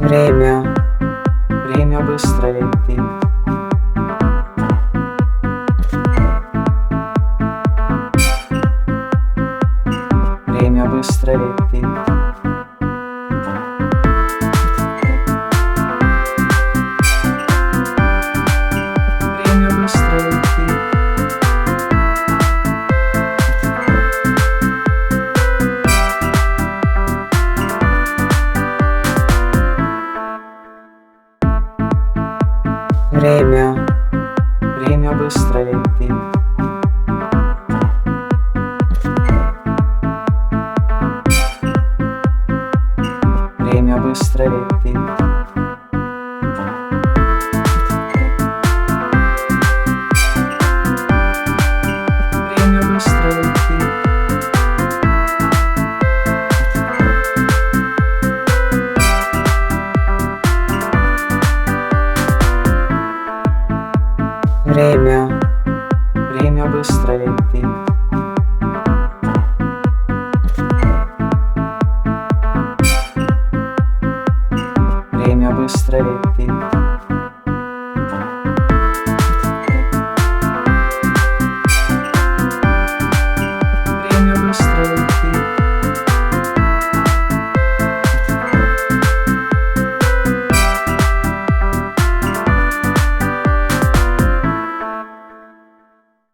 Время. Время быстро летит. Время быстро летит. Время быстро летит. Время. Время быстро летит. Время быстро летит. Время быстро летит. Время. Время быстро летит. Время быстро летит.